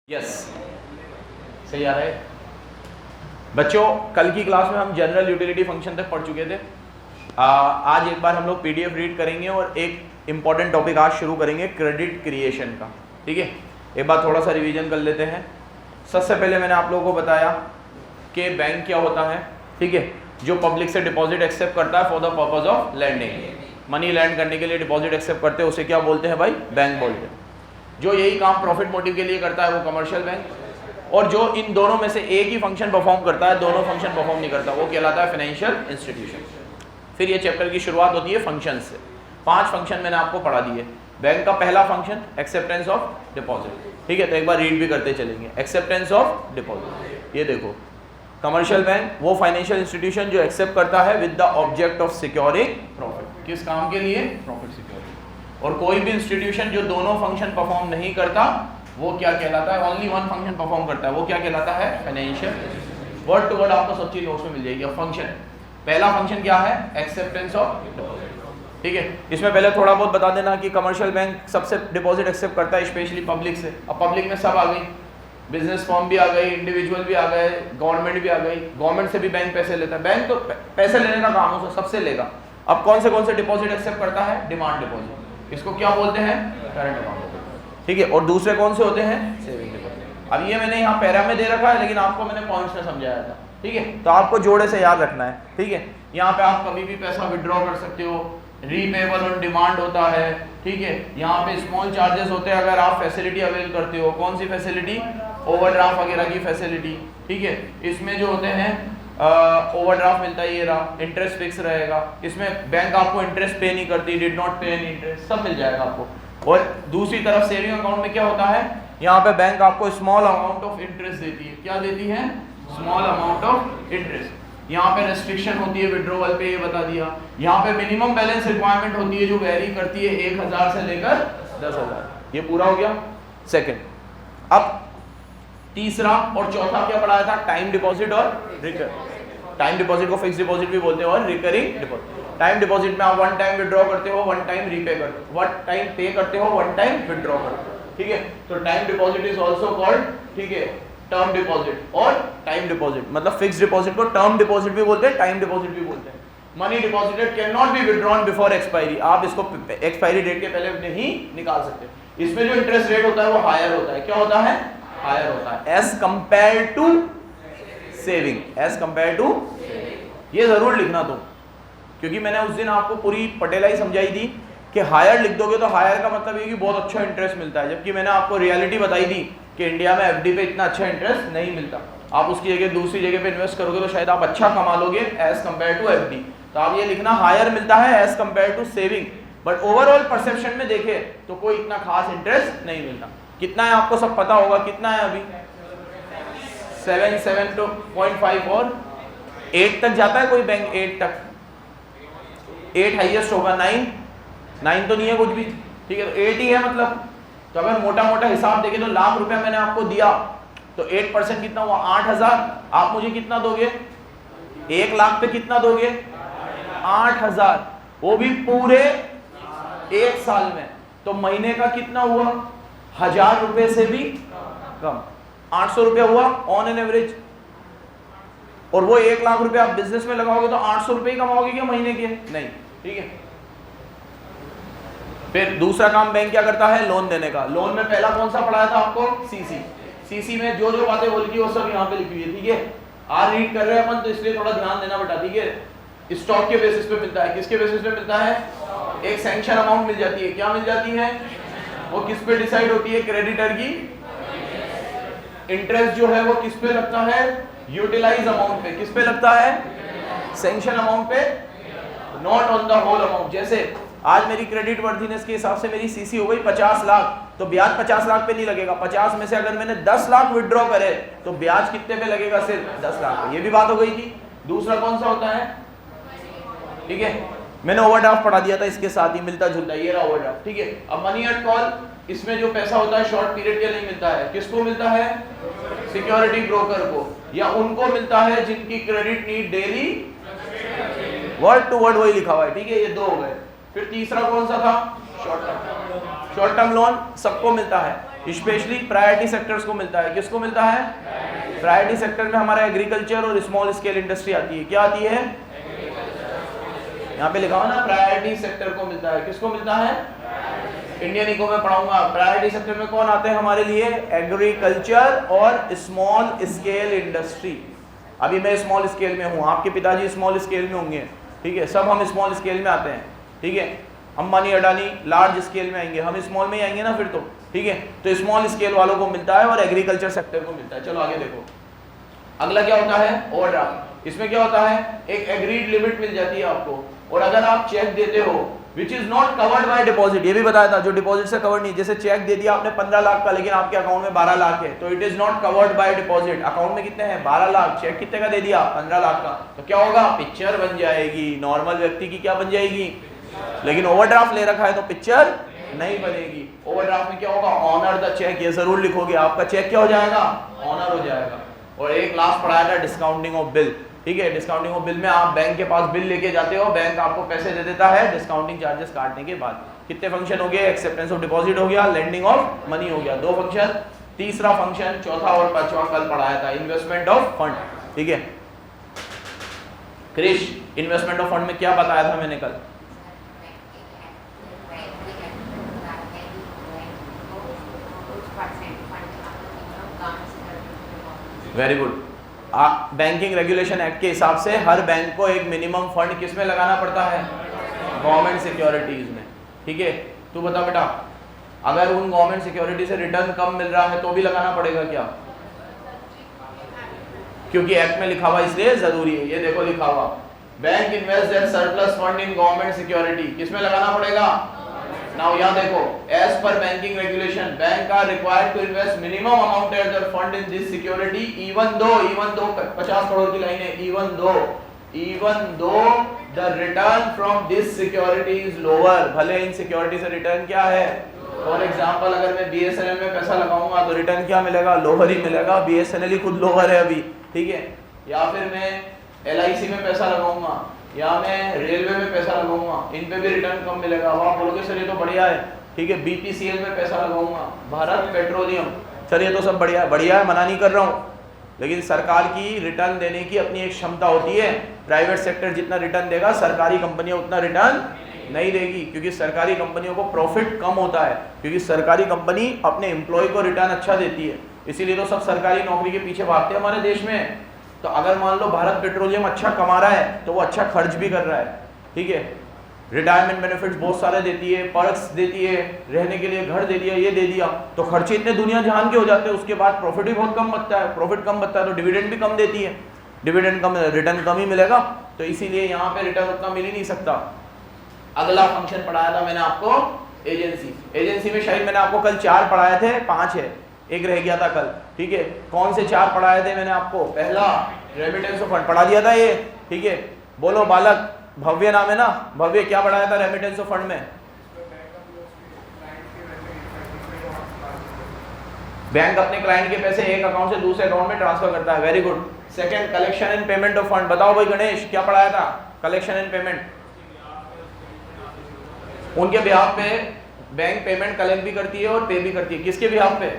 Yes सही आ रहा है बच्चों। कल की क्लास में हम जनरल यूटिलिटी फंक्शन तक पढ़ चुके थे। आज एक बार हम लोग पीडीएफ रीड करेंगे और एक इम्पॉर्टेंट टॉपिक आज शुरू करेंगे क्रेडिट क्रिएशन का। ठीक है, एक बार थोड़ा सा रिवीजन कर लेते हैं। सबसे पहले मैंने आप लोगों को बताया कि बैंक क्या होता है। ठीक है, जो पब्लिक से डिपॉजिट एक्सेप्ट करता है for the purpose of lending, money lend करने के लिए डिपॉजिट एक्सेप्ट करते हैं, उसे क्या बोलते हैं भाई? बैंक बोलते हैं। जो यही काम प्रॉफिट मोटिव के लिए करता है वो कमर्शियल बैंक, और जो इन दोनों में से एक ही फंक्शन परफॉर्म करता है, दोनों फंक्शन परफॉर्म नहीं करता, वो कहलाता है फाइनेंशियल इंस्टीट्यूशन। फिर ये चैप्टर की शुरुआत होती है फंक्शन से। 5 फंक्शन मैंने आपको पढ़ा दिए। बैंक का पहला फंक्शन एक्सेप्टेंस ऑफ डिपॉजिट। ठीक है, तो एक बार रीड भी करते चलेंगे। एक्सेप्टेंस ऑफ डिपॉजिट, ये देखो, कमर्शियल बैंक वो फाइनेंशियल इंस्टीट्यूशन जो एक्सेप्ट करता है with the object of securing profit. किस काम के लिए? Profit securing. और कोई भी इंस्टीट्यूशन जो दोनों फंक्शन परफॉर्म नहीं करता वो क्या कहलाता है? ओनली वन फंक्शन परफॉर्म करता है, वो क्या कहलाता है? फाइनेंशियल। वर्ड टू वर्ड आपको सब चीज नोट्स में मिल जाएगी। अब फंक्शन, पहला फंक्शन क्या है? Acceptance of deposit. ठीक है, इसमें पहले थोड़ा बहुत बता देना कि कमर्शियल बैंक सबसे डिपॉजिट एक्सेप्ट करता है, स्पेशली पब्लिक से। अब पब्लिक में सब आ गई, बिजनेस फर्म भी आ गई, इंडिविजुअल भी आ गए, गवर्नमेंट भी आ गई। गवर्नमेंट से भी बैंक पैसे लेता है। बैंक तो पैसे लेने का काम है, सबसे लेगा। अब कौन से डिपॉजिट एक्सेप्ट करता है? Demand deposit. इसको क्या बोलते हैं? Current account. ठीक है, और दूसरे कौन से होते हैं? Saving deposit. अब ये मैंने यहाँ पैरा में दे रखा है, लेकिन आपको मैंने पॉइंट्स में समझाया था। ठीक है, तो आपको जोड़े से याद रखना है। ठीक है, यहाँ पे आप कभी भी पैसा विड्रॉ कर सकते हो, रीपेबल ऑन डिमांड होता है। ठीक है, यहाँ पे स्मॉल चार्जेस होते हैं अगर आप फैसिलिटी अवेल करते हो। कौन सी फैसिलिटी? ओवरड्राफ्ट वगैरह की फैसिलिटी। ठीक है, इसमें जो होते हैं ओवरड्राफ्ट मिलता है, ये रहा, इंटरेस्ट फिक्स रहेगा। इसमें बैंक आपको इंटरेस्ट पे नहीं करती, डिड नॉट पे एनी इंटरेस्ट, सब मिल जाएगा आपको। और दूसरी तरफ सेविंग अकाउंट में क्या होता है? यहाँ पे बैंक आपको स्मॉल अमाउंट ऑफ इंटरेस्ट देती है। क्या देती है? Small amount of interest. यहाँ पे रेस्ट्रिक्शन होती है विड्रॉवल पे, ये बता दिया। यहाँ पे मिनिमम बैलेंस रिक्वायरमेंट होती है जो वेरी करती है 1000 से लेकर 10,000। ये पूरा हो गया सेकंड। अब तीसरा और चौथा क्या पढ़ाया था? टाइम डिपॉजिट और रिकरिंग। टाइम डिपॉजिट को फिक्स डिपॉजिट भी बोलते हैं, और रिकरिंग डिपॉजिट। टाइम डिपॉजिट में आप वन टाइम विड्रॉ करते हो, वन टाइम रीपे करते हो, वन टाइम पे करते हो, वन टाइम विड्रॉ करते हो। ठीक है, तो time deposit is also called, ठीक है, टर्म डिपॉजिट और टाइम डिपॉजिट। मतलब फिक्स डिपॉजिट को टर्म डिपॉजिट भी बोलते हैं, टाइम डिपॉजिट भी बोलते हैं। Money deposited can not be withdrawn before expiry. आप इसको एक्सपायरी डेट के पहले नहीं निकाल सकते। इसमें जो इंटरेस्ट रेट होता है वो हायर होता है। क्या होता है? हायर होता है, as compare to saving. As compare to, ये जरूर लिखना तुम, क्योंकि मैंने उस दिन आपको पूरी पटेलाई समझाई थी कि हायर लिख दोगे तो हायर का मतलब ये कि बहुत अच्छा इंटरेस्ट मिलता है, जबकि मैंने आपको रियलिटी बताई थी कि इंडिया में एफडी पे इतना अच्छा इंटरेस्ट नहीं मिलता। आप उसकी जगह दूसरी जगह पे इन्वेस्ट करोगे तो शायद आप अच्छा कमा लोगे एज कंपेयर टू एफडी। तो आप ये लिखना, हायर मिलता है as compare to saving, but overall perception में देखे तो कोई इतना खास इंटरेस्ट नहीं मिलता। कितना है आपको सब पता होगा, कितना है अभी? 7, 7.5 और 8 तक जाता है कोई बैंक? 8 तक, 8 हाईएस्ट होगा। 9 तो नहीं है कुछ भी। ठीक है, तो 8 ही है मतलब। तो अगर मोटा मोटा हिसाब देखें तो लाख रुपया मैंने आपको दिया तो 8% कितना हुआ? 8,000। आप मुझे कितना दोगे? 1 लाख पे कितना दोगे? 8,000, वो भी पूरे 1 साल में। तो महीने का कितना हुआ? 1000 रुपए से भी कम, 800 रुपया हुआ ऑन एन एवरेज। और वो 1 लाख रुपए आप बिजनेस में लगाओगे तो 800 रुपए ही कमाओगे क्या महीने के? नहीं। ठीक है, फिर दूसरा काम बैंक क्या करता है? लोन देने का। लोन में पहला कौन सा पढ़ाया था आपको? सीसी। सीसी में जो जो बातें बोली थी वो सब यहाँ पे लिखी हुई है। ठीक है, आज रीड कर रहे हैं अपन तो इसलिए थोड़ा ध्यान देना बेटा। ठीक है, स्टॉक के बेसिस पे मिलता है। किसके बेसिस पे मिलता है? एक सैंक्शन अमाउंट मिल जाती है। क्या मिल जाती है? वो किस पे डिसाइड होती है? क्रेडिटर की। इंटरेस्ट जो है वो किस पे लगता है? यूटिलाइज अमाउंट पे। किस पे लगता है? सैंक्शन अमाउंट पे, not on the whole amount. जैसे आज मेरी क्रेडिट वर्दीनेस के हिसाब से मेरी सीसी हो गई 50 लाख, तो ब्याज 50 लाख पे नहीं लगेगा। 50 में से अगर मैंने 10 लाख विड्रॉ करे तो ब्याज कितने पे लगेगा? सिर्फ 10 लाख पे। ये भी बात हो गई थी। दूसरा कौन सा होता है? ठीक है, मैंने ओवरड्राफ्ट पढ़ा दिया था इसके साथ ही, मिलता जुलता। ये रहा ओवरड्राफ्ट। ठीक है, अब मनी एट कॉल, इसमें जो पैसा होता है शॉर्ट पीरियड के लिए मिलता है। किसको मिलता है? सिक्योरिटी ब्रोकर को, या उनको मिलता है जिनकी credit need daily. Word to word वही लिखा हुआ है। ठीक है, ये 2 हो गए। फिर तीसरा कौन सा था? Short term. Short term loan सबको मिलता है। स्पेशली प्रायोरिटी सेक्टर्स को मिलता है। किसको मिलता है? प्रायोरिटी सेक्टर में हमारा एग्रीकल्चर और स्मॉल स्केल इंडस्ट्री आती है। क्या आती है? यहाँ पे लिखा हुआ ना, प्रायोरिटी सेक्टर को मिलता है। किसको मिलता है? इंडियन इको में पढ़ाऊंगा। प्रायोरिटी सेक्टर में कौन आते हैं हमारे लिए? एग्रीकल्चर और स्मॉल स्केल इंडस्ट्री। अभी मैं स्मॉल स्केल में हूँ, आपके पिताजी स्मॉल स्केल में होंगे, ठीक है, सब हम स्मॉल स्केल में आते हैं, ठीक है। अंबानी अडानी लार्ज स्केल में आएंगे, हम स्मॉल में ही आएंगे ना फिर तो, ठीक है। तो स्मॉल स्केल वालों को मिलता है और एग्रीकल्चर सेक्टर को मिलता है। चलो आगे देखो, अगला क्या होता है? ओवरड्राफ्ट। इसमें क्या होता है? एक एग्रीड लिमिट मिल जाती है आपको, और अगर आप चेक देते हो which is not covered by deposit, ये भी बताया था, जो डिपॉजिट से कवर नहीं, जैसे चेक दे दिया आपने 15 लाख का लेकिन आपके अकाउंट में 12 लाख है, तो it is not covered by deposit. Account में कितने हैं? 12 लाख, चेक कितने का दे दिया? 15 लाख का, तो क्या होगा? पिक्चर बन जाएगी। नॉर्मल व्यक्ति की क्या बन जाएगी? लेकिन ओवरड्राफ्ट ले रखा है तो पिक्चर नहीं बनेगी। ओवरड्राफ्ट में क्या होगा? ऑनर द चेक, ये जरूर लिखोगे, आपका चेक क्या हो जाएगा? ऑनर हो जाएगा। और एक क्लास पढ़ाया था डिस्काउंटिंग ऑफ बिल, ठीक है। डिस्काउंटिंग ऑफ बिल में आप बैंक के पास बिल लेके जाते हो, बैंक आपको पैसे दे देता है डिस्काउंटिंग चार्जेस काटने के बाद। कितने फंक्शन हो गए? एक्सेप्टेंस ऑफ डिपॉजिट हो गया, लेंडिंग ऑफ मनी हो गया, 2 फंक्शन। तीसरा फंक्शन, चौथा और पांचवा कल पढ़ाया था, इन्वेस्टमेंट ऑफ फंड, ठीक है। क्रिश, इन्वेस्टमेंट ऑफ फंड में क्या बताया था मैंने कल? Very good. Banking regulation act के हिसाब से हर बैंक को एक मिनिमम फंड किस में लगाना पड़ता है? गवर्नमेंट सिक्योरिटीज में, ठीक है। तू बता बेटा, अगर उन गवर्नमेंट सिक्योरिटी से रिटर्न कम मिल रहा है तो भी लगाना पड़ेगा क्या? क्योंकि एक्ट में लिखा हुआ इसलिए जरूरी है। ये देखो लिखा हुआ, bank invest their surplus fund in government security, किस में लगाना पड़ेगा? नाउ यहाँ देखो, as per banking regulation bank are required to invest minimum amount at their fund in this security even though 50 crore की लाइन है, even though the return from this security is lower, भले इन सिक्योरिटी से return क्या है? For example अगर मैं BSNL में पैसा लगाऊंगा तो रिटर्न क्या मिलेगा? लोअर ही मिलेगा, बीएसएनएल ही खुद लोअर है अभी, ठीक है। या फिर मैं एलआईसी में पैसा लगाऊंगा या मैं रेलवे में पैसा लगाऊंगा, इन पे भी रिटर्न कम मिलेगा। आप बोलोगे सर ये तो बढ़िया है, ठीक है। बीपीसीएल में पैसा लगाऊंगा, भारत पेट्रोलियम, सर ये तो सब बढ़िया है, मना नहीं कर रहा हूँ, लेकिन सरकार की रिटर्न देने की अपनी एक क्षमता होती है। प्राइवेट सेक्टर जितना रिटर्न देगा, सरकारी कंपनियां उतना रिटर्न नहीं देगी, क्योंकि सरकारी कंपनियों को प्रॉफिट कम होता है, क्योंकि सरकारी कंपनी अपने एम्प्लॉय को रिटर्न अच्छा देती है, इसीलिए तो सब सरकारी नौकरी के पीछे भागते हैं हमारे देश में। तो अगर मान लो भारत पेट्रोलियम अच्छा कमा रहा है तो वो अच्छा खर्च भी कर रहा है, ठीक है। रिटायरमेंट बेनिफिट्स बहुत सारे देती है, पर्क्स देती है, रहने के लिए घर दे दिया, ये दे दिया, तो खर्चे इतने दुनिया जहान के हो जाते हैं, उसके बाद प्रॉफिट भी बहुत कम बचता है। प्रॉफिट कम बचता है तो डिविडेंड भी कम देती है, डिविडेंड कम, रिटर्न कम ही मिलेगा, तो इसीलिए यहाँ पे रिटर्न उतना मिल ही नहीं सकता। अगला फंक्शन पढ़ाया था मैंने आपको एजेंसी। एजेंसी में शायद मैंने आपको कल 4 पढ़ाए थे, 5 है, एक रह गया था कल, ठीक है। कौन से 4 पढ़ाए थे मैंने आपको? पहला रेमिटेंस ऑफ फंड पढ़ा दिया था ये, ठीक है। बोलो बालक, भव्य नाम है ना, भव्य, क्या पढ़ाया था रेमिटेंस ऑफ फंड में? बैंक अपने क्लाइंट के पैसे एक अकाउंट से दूसरे अकाउंट में ट्रांसफर करता है, very good. Second, collection and payment of fund. बताओ भाई गणेश, क्या पढ़ाया था? कलेक्शन एंड पेमेंट, उनके बिहाफ पे बैंक पेमेंट कलेक्ट भी करती है और पे भी करती है। किसके बिहाफ पे?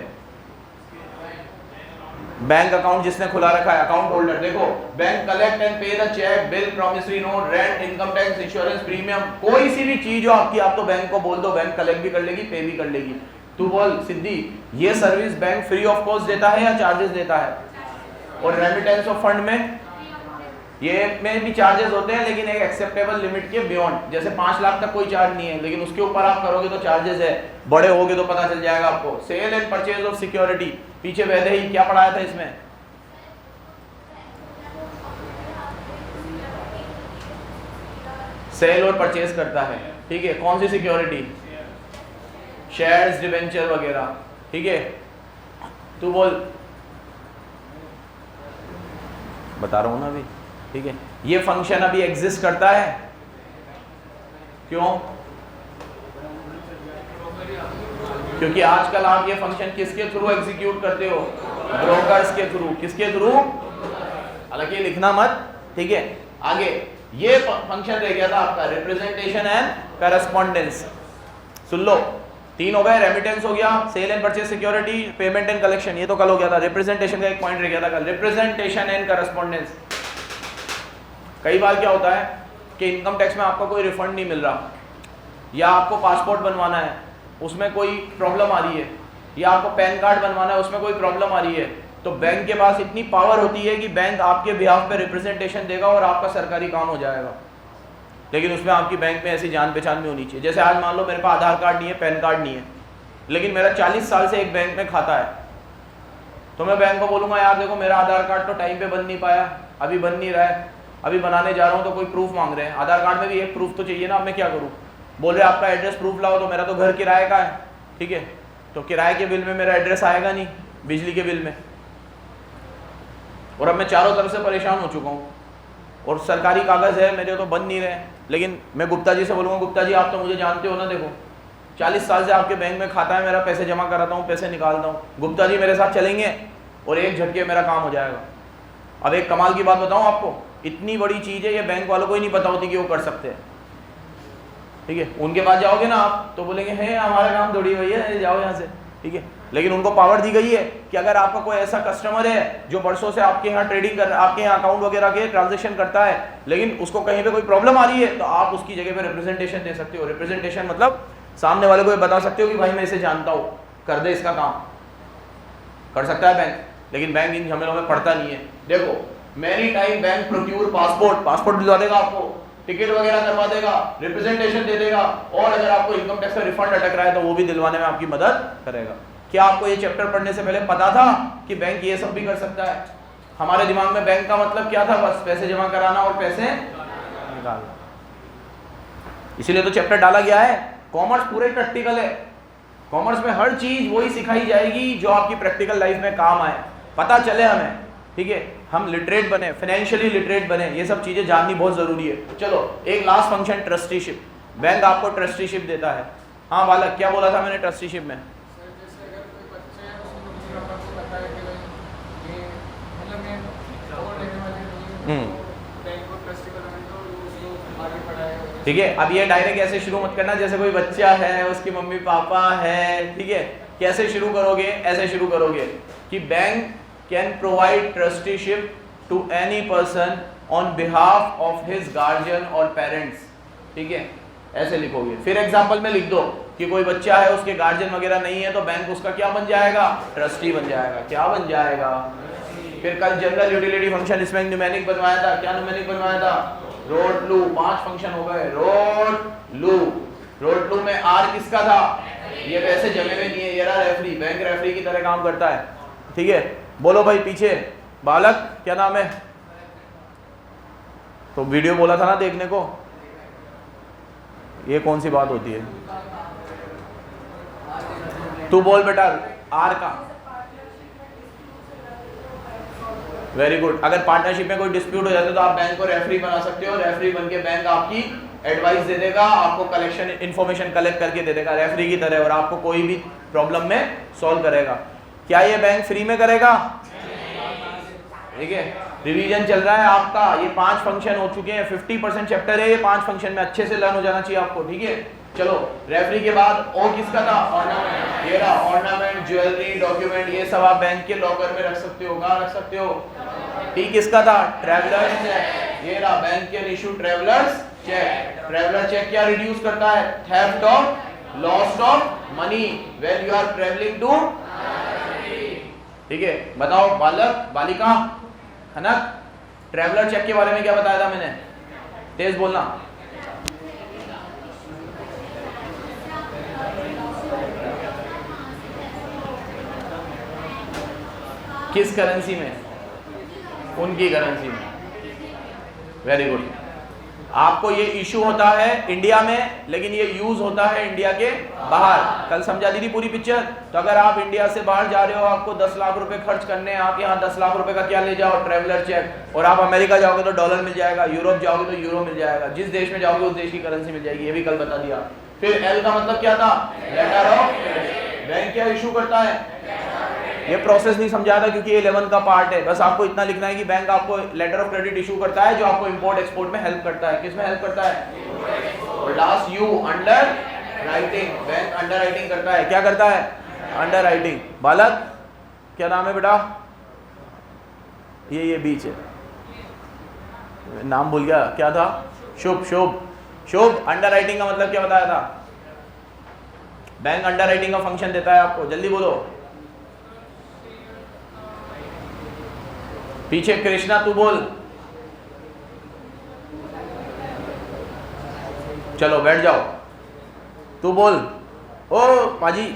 बैंक अकाउंट जिसने खुला रखा है, अकाउंट होल्डर। देखो, bank collect and pay the cheque, bill, promissory note, rent, income tax, insurance, premium, कोई सी भी चीज हो आपकी, आप तो बैंक को बोल दो, बैंक कलेक्ट भी कर लेगी, पे भी कर लेगी। तू बोल सिद्धि, ये service bank free of cost देता है या चार्जेस देता है? और रेमिटेंस ऑफ फंड में ये में भी चार्जेस होते हैं, लेकिन एक एक्सेप्टेबल लिमिट के बियॉन्ड, जैसे 5 लाख तक कोई चार्ज नहीं है, लेकिन उसके ऊपर आप करोगे तो चार्जेस है, बड़े होगे तो पता चल जाएगा आपको। Sale and purchase of security, पीछे वैसे ही क्या पढ़ाया था इसमें? सेल और परचेज करता है, ठीक है। कौन सी सिक्योरिटी? शेयर्स, डिवेंचर वगैरह, ठीक है। तू बोल, बता रहा हूं ना अभी, ठीक है। ये फंक्शन अभी एग्जिस्ट करता है, क्यों? क्योंकि आजकल आप ये फंक्शन किसके थ्रू एग्जीक्यूट करते हो? ब्रोकर्स के थ्रू। किसके थ्रू? हालांकि लिखना मत, ठीक है। आगे ये फंक्शन रह गया था आपका रिप्रेजेंटेशन एंड करस्पॉन्डेंस। सुन लो, तीन हो गए, रेमिटेंस हो गया, sale and purchase security, payment and collection, ये तो कल हो गया था। रिप्रेजेंटेशन का एक पॉइंट रह गया था कल, रिप्रेजेंटेशन एंड करस्पॉन्डेंस। कई बार क्या होता है कि इनकम टैक्स में आपका कोई रिफंड नहीं मिल रहा, या आपको पासपोर्ट बनवाना है उसमें कोई प्रॉब्लम आ रही है, या आपको पैन कार्ड बनवाना है उसमें कोई प्रॉब्लम आ रही है, तो बैंक के पास इतनी पावर होती है कि बैंक आपके बिहाफ पे रिप्रेजेंटेशन देगा और आपका सरकारी काम हो जाएगा। लेकिन उसमें आपकी बैंक में ऐसी जान पहचान भी होनी चाहिए। जैसे आज मान लो मेरे पास आधार कार्ड नहीं है, पैन कार्ड नहीं है, लेकिन मेरा 40 साल से एक बैंक में खाता है, तो मैं बैंक को बोलूँगा यार देखो मेरा आधार कार्ड तो टाइम पे बन नहीं पाया, अभी बन नहीं रहा है, अभी बनाने जा रहा हूँ, तो कोई प्रूफ मांग रहे हैं, आधार कार्ड में भी एक प्रूफ तो चाहिए ना, अब मैं क्या करूँ? बोल रहे आपका एड्रेस प्रूफ लाओ, तो मेरा तो घर किराए का है, ठीक है, तो किराए के बिल में मेरा एड्रेस आएगा नहीं, बिजली के बिल में, और अब मैं चारों तरफ से परेशान हो चुका हूँ, और सरकारी कागज़ है मेरे तो बन नहीं रहे। लेकिन मैं गुप्ता जी से बोलूँगा गुप्ता जी आप तो मुझे जानते हो ना, देखो 40 साल से आपके बैंक में खाता है मेरा, पैसे जमा कराता हूँ, पैसे निकालता हूँ, गुप्ता जी मेरे साथ चलेंगे और एक झटके मेरा काम हो जाएगा। अब एक कमाल की बात बताऊँ आपको, इतनी बड़ी चीज़ है ये बैंक वालों को ही नहीं पता होती कि वो कर सकते हैं, ठीक है। उनके पास जाओगे ना आप तो बोलेंगे है हमारा काम थोड़ी भैया जाओ यहाँ से, ठीक है। लेकिन उनको पावर दी गई है कि अगर आपका कोई ऐसा कस्टमर है जो बरसों से आपके यहाँ ट्रेडिंग कर, आपके यहाँ अकाउंट वगैरह के ट्रांजेक्शन करता है, लेकिन उसको कहीं पे कोई प्रॉब्लम आ रही है, तो आप उसकी जगह पे रिप्रेजेंटेशन दे सकते हो। रिप्रेजेंटेशन मतलब सामने वाले को ये बता सकते हो कि भाई मैं इसे जानता हूँ, कर दे इसका काम, कर सकता है बैंक। लेकिन बैंक इन झमेलों में पड़ता नहीं है। देखो many time bank procure passport, passport दिलवा देगा आपको, टिकट वगैरह करवा देगा, रिप्रेजेंटेशन दे देगा, और अगर आपको इनकम टैक्स का रिफंड अटक रहा है तो वो भी दिलवाने में आपकी मदद करेगा। क्या आपको ये चैप्टर पढ़ने से पहले पता था कि बैंक ये सब भी कर सकता है? हमारे दिमाग में बैंक का मतलब क्या था? बस पैसे जमा कराना और पैसे निकालना। इसीलिए तो चैप्टर डाला गया है। कॉमर्स पूरे प्रैक्टिकल है, कॉमर्स में हर चीज वही सिखाई जाएगी जो आपकी प्रैक्टिकल लाइफ में काम आए, पता चले हमें, ठीक है। हम लिटरेट बने, फाइनेंशियली लिटरेट बने, ये सब चीजें जाननी बहुत जरूरी है। चलो एक लास्ट फंक्शन, ट्रस्टीशिप। बैंक आपको ट्रस्टीशिप देता है। हाँ बालक क्या बोला था मैंने ट्रस्टीशिप में? ठीक है, अब ये डायरेक्ट ऐसे शुरू मत करना जैसे कोई बच्चा है, उसकी मम्मी पापा है, ठीक है। कैसे शुरू करोगे? ऐसे शुरू करोगे कि bank can provide trusteeship to any person on behalf of his guardian और पेरेंट्स, ठीक है, ऐसे लिखोगे। फिर एग्जाम्पल में लिख दो कि कोई बच्चा है, उसके गार्जियन वगैरह नहीं है, तो बैंक उसका क्या बन जाएगा? ट्रस्टी बन जाएगा। क्या बन जाएगा? फिर कल जनरल यूटिलिटी फंक्शन, इसमें न्यूमेरिक बनवाया था। क्या न्यूमेरिक बनवाया था? रोड लू। 5 फंक्शन हो गए। रोड लू, रोड लू में आर किसका था? ये वैसे जमे में नहीं है, ये रहा रेफरी, बैंक रेफरी की तरह काम करता है, ठीक है। बोलो भाई पीछे बालक क्या नाम है? तो वीडियो बोला था ना देखने को, ये कौन सी बात होती है? तू बोल बेटा आर का। Very good. अगर पार्टनरशिप में कोई डिस्प्यूट हो जाता है तो आप बैंक को रेफरी बना सकते हो। रेफरी बन के बैंक आपकी एडवाइस दे देगा, आपको कलेक्शन इन्फॉर्मेशन कलेक्ट करके दे देगा रेफरी की तरह, और आपको कोई भी प्रॉब्लम में सॉल्व करेगा। क्या ये बैंक फ्री में करेगा? ठीक है, रिवीजन चल रहा है आपका। ये 5 फंक्शन हो चुके हैं, 50% चैप्टर है ये 5 फंक्शन में, अच्छे से लर्न हो जाना चाहिए आपको, ठीक है। चलो रेफरी के बाद ओ किसका था? ऑर्नामेंट। ये रहा ऑर्नामेंट, ज्वेलरी, डॉक्यूमेंट, ये सब आप बैंक के लॉकर में रख सकते हो। कहाँ रख सकते हो? टी किसका था? Travellers cheque. ये रहा bank can issue travellers cheque. Traveller cheque क्या रिड्यूस करता है? Theft of, loss of money when you are travelling to, ठीक है। बताओ बालक बालिका खनक, ट्रैवलर चेक के बारे में क्या बताया था मैंने? तेज बोलना। किस करेंसी में? उनकी करेंसी में। Very good. आपको ये इशू होता है इंडिया में, लेकिन ये यूज होता है इंडिया के बाहर। कल समझा दी थी पूरी पिक्चर। तो अगर आप इंडिया से बाहर जा रहे हो, आपको 10 लाख रुपए खर्च करने हैं, आप यहाँ 10 लाख रुपए का क्या ले जाओ? Traveller cheque. और आप अमेरिका जाओगे तो डॉलर मिल जाएगा, यूरोप जाओगे तो यूरो मिल जाएगा, जिस देश में जाओगे उस देश की करेंसी मिल जाएगी। ये भी कल बता दिया। फिर एल का मतलब क्या था? Letter of credit. बैंक क्या इशू करता है? ये प्रोसेस नहीं समझा था क्योंकि ये 11 का पार्ट है। बस आपको इतना लिखना है कि बैंक आपको लेटर ऑफ क्रेडिट इशू करता है, जो आपको इंपोर्ट एक्सपोर्ट में हेल्प करता है। किस में हेल्प करता है? Last you under writing, bank under writing करता है। क्या करता है? Under writing. बालक क्या नाम है बेटा? ये बीच है, नाम भूल गया, क्या था? शुभ। शुभ, शुभ अंडर राइटिंग का मतलब क्या बताया था? बैंक अंडर राइटिंग का फंक्शन देता है आपको, जल्दी बोलो। पीछे कृष्णा तू बोल, चलो बैठ जाओ, तू बोल। ओ पाजी,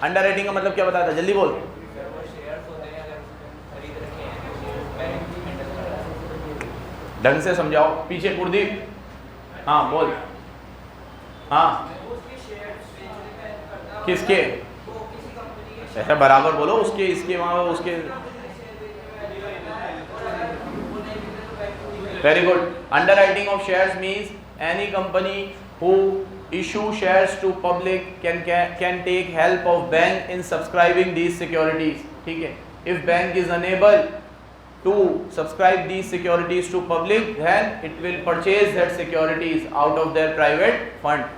अंडर राइटिंग का मतलब क्या बताया था, जल्दी बोल। ढंग से समझाओ, पीछे कुलदीप, हाँ बोल। हाँ किसके? ऐसा बराबर बोलो, उसके, इसके, वहां, उसके। Very good. Under writing of shares means any company who issue shares to public can take help of bank in subscribing these securities. ठीक है, if bank is unable to subscribe these securities to public, then it will purchase that securities out of their private fund.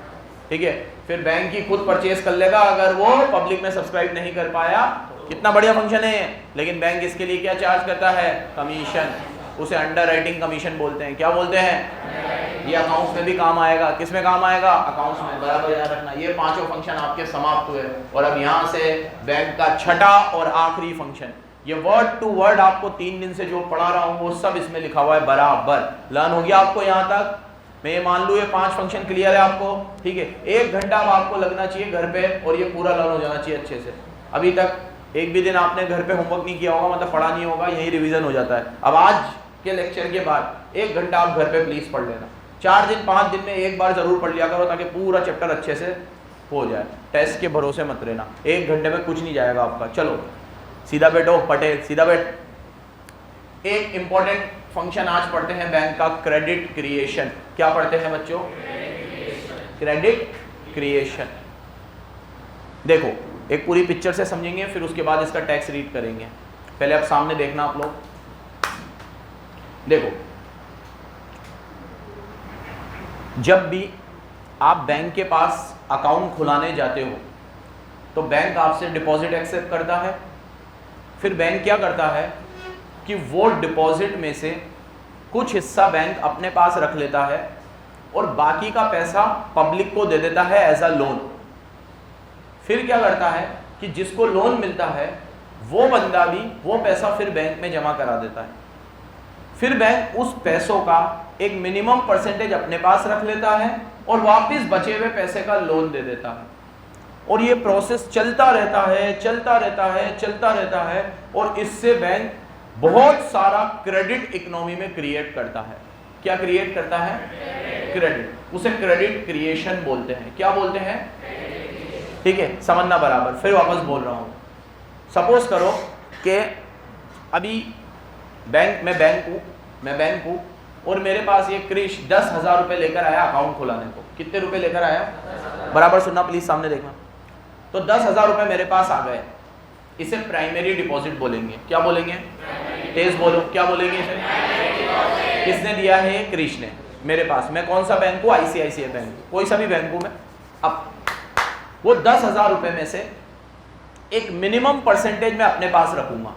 ठीक है, फिर bank ही खुद purchase कर लेगा अगर वो पब्लिक में सब्सक्राइब नहीं कर पाया। कितना बढ़िया फंक्शन है। लेकिन बैंक इसके लिए क्या चार्ज करता है? कमीशन। उसे अंडर राइटिंग कमीशन बोलते हैं। क्या बोलते हैं? ये अकाउंट्स में भी काम आएगा। किस में काम आएगा? अकाउंट्स में। बराबर याद रखना। ये पांचों फंक्शन आपके समाप्त हुए और अब यहाँ से बैंक का छठा और आखिरी फंक्शन, ये वर्ड टू वर्ड आपको 3 दिन से जो पढ़ा रहा हूँ वो सब इसमें लिखा हुआ है बराबर। लर्न हो गया आपको यहाँ तक? मैं ये मान लूँ ये 5 फंक्शन क्लियर है आपको। ठीक है, 1 घंटा अब आपको लगना चाहिए घर पे और ये पूरा लर्न हो जाना चाहिए अच्छे से। अभी तक एक भी दिन आपने घर पे होमवर्क नहीं किया होगा, मतलब पढ़ा नहीं होगा, यही रिवीजन हो जाता है। अब आज के लेक्चर के बाद 1 घंटा आप घर पे प्लीज पढ़ लेना। 4 दिन 5 दिन में एक बार जरूर पढ़ लिया करो ताकि पूरा चैप्टर अच्छे से हो जाए। टेस्ट के भरोसे मत रहना, 1 घंटे में कुछ नहीं जाएगा आपका। चलो सीधा बैठो पटेल, सीधा बैठ। एक इंपॉर्टेंट फंक्शन आज पढ़ते हैं बैंक का, क्रेडिट क्रिएशन। क्या पढ़ते हैं बच्चों? Credit creation. देखो एक पूरी पिक्चर से समझेंगे, फिर उसके बाद इसका टेक्स्ट रीड करेंगे। पहले आप सामने देखना, आप लोग देखो। जब भी आप बैंक के पास अकाउंट खुलाने जाते हो तो बैंक आपसे डिपॉजिट एक्सेप्ट करता है। फिर बैंक क्या करता है कि वो डिपॉजिट में से कुछ हिस्सा बैंक अपने पास रख लेता है और बाकी का पैसा पब्लिक को दे देता है एज अ लोन। फिर क्या करता है कि जिसको लोन मिलता है वो बंदा भी वो पैसा फिर बैंक में जमा करा देता है। फिर बैंक उस पैसों का एक मिनिमम परसेंटेज अपने पास रख लेता है और वापस बचे हुए पैसे का लोन दे देता है। और ये प्रोसेस चलता रहता है, चलता रहता है, चलता रहता है और इससे बैंक बहुत सारा क्रेडिट इकोनॉमी में क्रिएट करता है। क्या क्रिएट करता है? क्रेडिट। उसे क्रेडिट क्रिएशन बोलते हैं। क्या बोलते हैं? ठीक है, समझना बराबर। फिर वापस बोल रहा हूं। सपोज करो कि अभी मैं बैंक हूं और मेरे पास ये क्रिश 10,000 रुपये लेकर आया अकाउंट खुलाने को। कितने रुपए लेकर आया? बराबर सुनना प्लीज, सामने देखना। तो 10,000 रुपये मेरे पास आ गए। इसे प्राइमरी डिपॉजिट बोलेंगे। क्या बोलेंगे? तेज बोलो, क्या बोलेंगे इसे? किसने दिया है? क्रिश ने मेरे पास। मैं कौन सा बैंक हूँ? ICICI बैंक, कोई सा भी बैंक हूँ मैं। अब वो 10,000 रुपये में से एक मिनिमम परसेंटेज मैं अपने पास रखूंगा।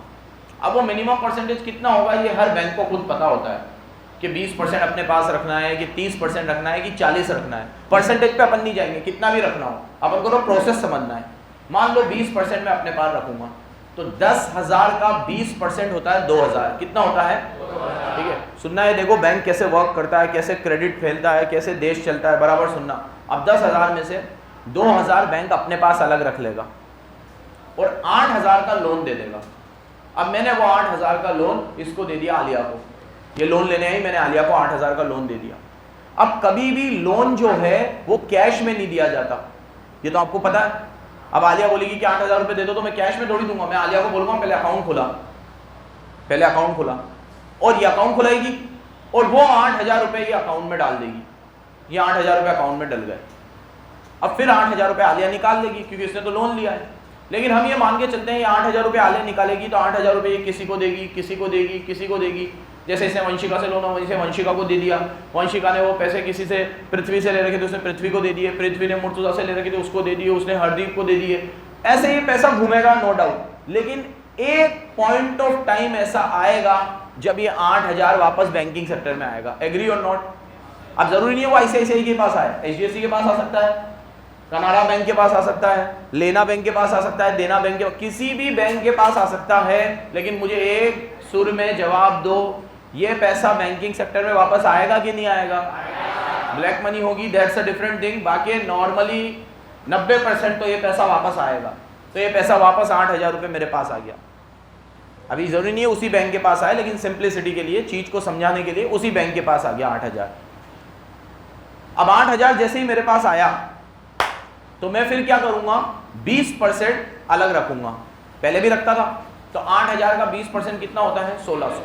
अब वो मिनिमम परसेंटेज कितना होगा ये हर बैंक को खुद पता होता है कि 20% अपने पास रखना है कि 30% रखना है कि 40 रखना है। परसेंटेज पे अपन नहीं जाएंगे, कितना भी रखना हो, अपन को तो प्रोसेस समझना है। मान लो 20% मैं अपने पास रखूंगा तो 10,000 का 20% होता है 2,000। कितना होता है? ठीक है, सुनना है। देखो बैंक कैसे वर्क करता है, कैसे क्रेडिट फैलता है, कैसे देश चलता है। बराबर सुनना। अब 10,000 में से 2,000 बैंक अपने पास अलग रख लेगा और 8,000 का लोन दे देगा। अब मैंने वो 8,000 का लोन इसको दे दिया, आलिया को। ये लोन लेने आई, मैंने आलिया को 8,000 का लोन दे दिया। अब कभी भी लोन जो है वो कैश में नहीं दिया जाता, ये तो आपको पता है। अब आलिया बोलेगी कि 8,000 रुपये दे दो, तो मैं कैश में थोड़ी दूंगा। मैं आलिया को बोलूंगा पहले अकाउंट खुला, पहले अकाउंट खुला, और ये अकाउंट खुलाएगी और वो 8,000 रुपये ये अकाउंट में डाल देगी। ये 8,000 रुपये अकाउंट में डल गए। अब फिर 8,000 रुपये आलिया निकाल लेगी क्योंकि इसने तो लोन लिया है। लेकिन हम ये मान के चलते हैं ये 8,000 रुपये आले निकालेगी तो 8,000 रुपये किसी को देगी, किसी को देगी, किसी को देगी। जैसे इसने वंशिका से लोन वैसे वंशिका को दे दिया, वंशिका ने वो पैसे किसी से पृथ्वी से ले रखे थे उसने पृथ्वी को दे दिए, पृथ्वी ने मुर्तुजा से ले रखे थे उसको दे दिए, उसने हरदीप को दे दिए। ऐसे ये पैसा घूमेगा नो डाउट, लेकिन एक पॉइंट ऑफ टाइम ऐसा आएगा जब ये 8,000 वापस बैंकिंग सेक्टर में आएगा। एग्री और नॉट? अब जरूरी नहीं है वो ICICI के पास आए, HDFC के पास आ सकता है, कनाडा बैंक के पास आ सकता है, लेना बैंक के पास आ सकता है, देना बैंक के, किसी भी बैंक के पास आ सकता है। लेकिन मुझे एक सुर में जवाब दो, ये पैसा बैंकिंग सेक्टर में वापस आएगा कि नहीं आएगा? ब्लैक मनी होगी, दैट्स अ डिफरेंट थिंग। बाकी नॉर्मली 90% तो ये पैसा वापस आएगा। तो ये पैसा वापस 8,000 रुपये मेरे पास आ गया। अभी जरूरी नहीं है उसी बैंक के पास आए, लेकिन सिंप्लिसिटी के लिए, चीज को समझाने के लिए उसी बैंक के पास आ गया 8,000। अब 8,000 जैसे ही मेरे पास आया तो मैं फिर क्या करूंगा, 20% अलग रखूंगा। पहले भी रखता था, तो 8,000 का 20% कितना होता है? 1600।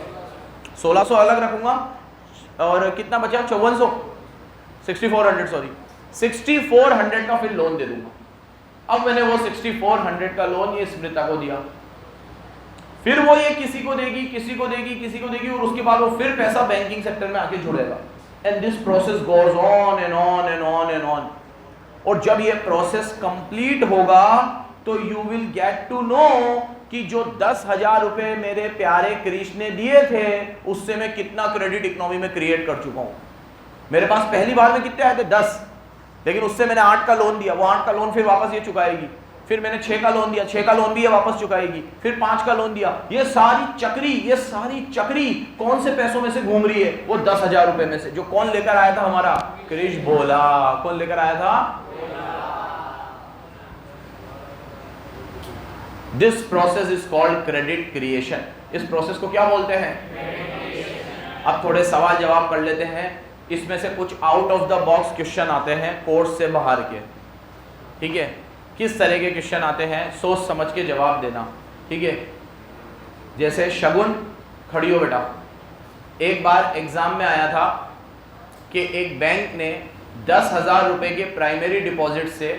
1600 अलग रखूंगा और कितना बचा? 5400, 6400 सॉरी, 6400 का फिर लोन दे दूंगा। अब मैंने वो 6400 का लोन ये स्मृता को दिया, फिर वो ये किसी को देगी, किसी को देगी, किसी को देगी, और उसके बाद वो फिर पैसा बैंकिंग सेक्टर में आके जुड़ेगा। And this process goes on and on and on and on. और जब ये प्रोसेस कंप्लीट होगा तो you will get to know कि जो 10,000 रुपए मेरे प्यारे क्रिश ने दिए थे उससे मैं कितना क्रेडिट इकोनॉमी में क्रिएट कर चुका हूं। मेरे पास पहली बार में कितने आए थे? 10, लेकिन उससे मैंने 8 का लोन दिया, वो 8 का लोन फिर वापस ये चुकाएगी, फिर मैंने 6 का लोन दिया, 6 का लोन भी ये वापस चुकाएगी, फिर 5 का लोन दिया। ये सारी चक्री कौन से पैसों में से घूम रही है? वो 10,000 रुपए में से, जो कौन लेकर आया था? हमारा क्रिश भोला। कौन लेकर आया था? This process is called credit creation. इस प्रोसेस को क्या बोलते हैं? अब थोड़े सवाल जवाब कर लेते हैं। इसमें से कुछ out of the box question आते हैं, कोर्स से बाहर के, ठीक है? किस तरह के क्वेश्चन आते हैं, सोच समझ के जवाब देना, ठीक है? जैसे शगुन, खड़ी हो बेटा। एक बार एग्जाम में आया था कि एक बैंक ने 10,000 रुपए के प्राइमरी डिपॉजिट से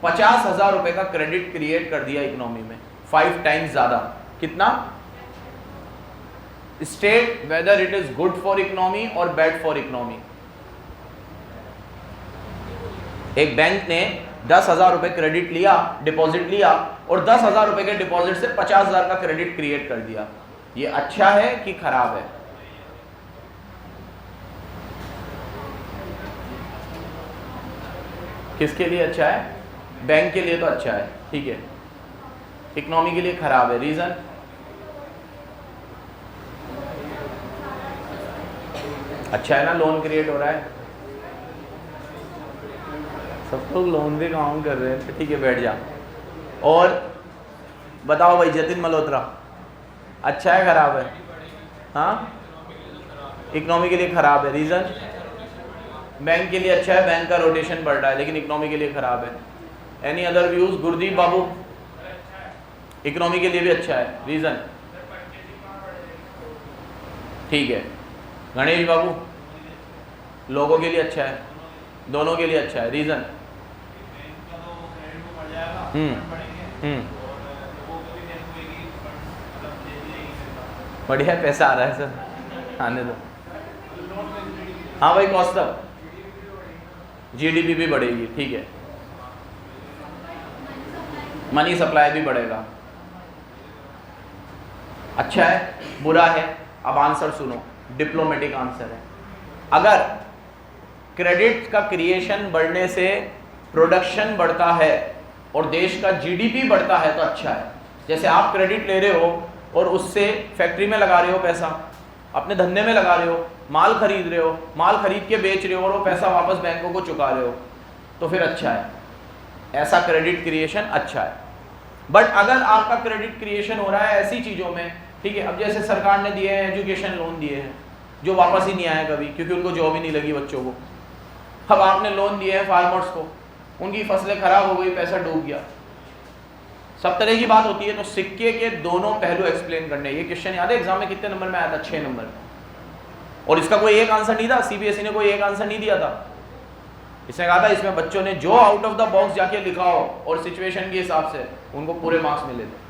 50,000 रुपए का क्रेडिट क्रिएट कर दिया इकोनॉमी में, 5 टाइम्स ज्यादा। कितना? State whether it is good for economy और बैड फॉर इकोनॉमी। एक बैंक ने 10,000 रुपए क्रेडिट लिया, डिपॉजिट लिया, और 10,000 रुपए के डिपॉजिट से 50,000 का क्रेडिट क्रिएट कर दिया। ये अच्छा है कि खराब है? किसके लिए अच्छा है? बैंक के लिए तो अच्छा है, ठीक है। इकोनॉमी के लिए खराब है, रीजन? अच्छा है ना, लोन क्रिएट हो रहा है, सब लोग लोन भी काम कर रहे हैं, ठीक है बैठ जा। और बताओ भाई जतिन मल्होत्रा, अच्छा है खराब है? हाँ, इकोनॉमी के लिए खराब है, रीजन? बैंक के लिए अच्छा है, बैंक का रोटेशन बढ़ रहा है, लेकिन इकोनॉमी के लिए खराब है। Any other views? Gurdeep babu, economy के लिए भी अच्छा है, रीजन? ठीक है। गणेश बाबू, लोगों के लिए अच्छा है, दोनों के लिए अच्छा है, रीजन? बढ़िया पैसा आ रहा है सर, आने दो। हाँ भाई कौस्तभ, जीडीपी भी बढ़ेगी, ठीक है, मनी सप्लाई भी बढ़ेगा। अच्छा है, बुरा है? अब आंसर सुनो, डिप्लोमेटिक आंसर है। अगर क्रेडिट का क्रिएशन बढ़ने से प्रोडक्शन बढ़ता है और देश का जीडीपी बढ़ता है तो अच्छा है। जैसे आप क्रेडिट ले रहे हो और उससे फैक्ट्री में लगा रहे हो पैसा, अपने धंधे में लगा रहे हो, माल खरीद रहे हो, माल खरीद के बेच रहे हो और वो पैसा वापस बैंकों को चुका रहे हो, तो फिर अच्छा है, ऐसा क्रेडिट क्रिएशन अच्छा है। बट अगर आपका क्रेडिट क्रिएशन हो रहा है ऐसी चीज़ों में, ठीक है, अब जैसे सरकार ने दिए हैं एजुकेशन लोन दिए हैं जो वापस ही नहीं आए कभी, क्योंकि उनको जॉब ही नहीं लगी बच्चों को। अब आपने लोन दिए हैं फार्मर्स को, उनकी फसलें खराब हो गई, पैसा डूब गया, सब तरह की बात होती है। तो सिक्के के दोनों पहलू एक्सप्लेन करने। ये क्वेश्चन याद है एग्जाम में कितने नंबर में आया था? 6 नंबर। और इसका कोई एक आंसर नहीं था, सीबीएसई ने कोई एक आंसर नहीं दिया था। इसने कहा था इसमें बच्चों ने जो आउट ऑफ द बॉक्स जाके लिखा हो और सिचुएशन के हिसाब से उनको पूरे मार्क्स मिले थे।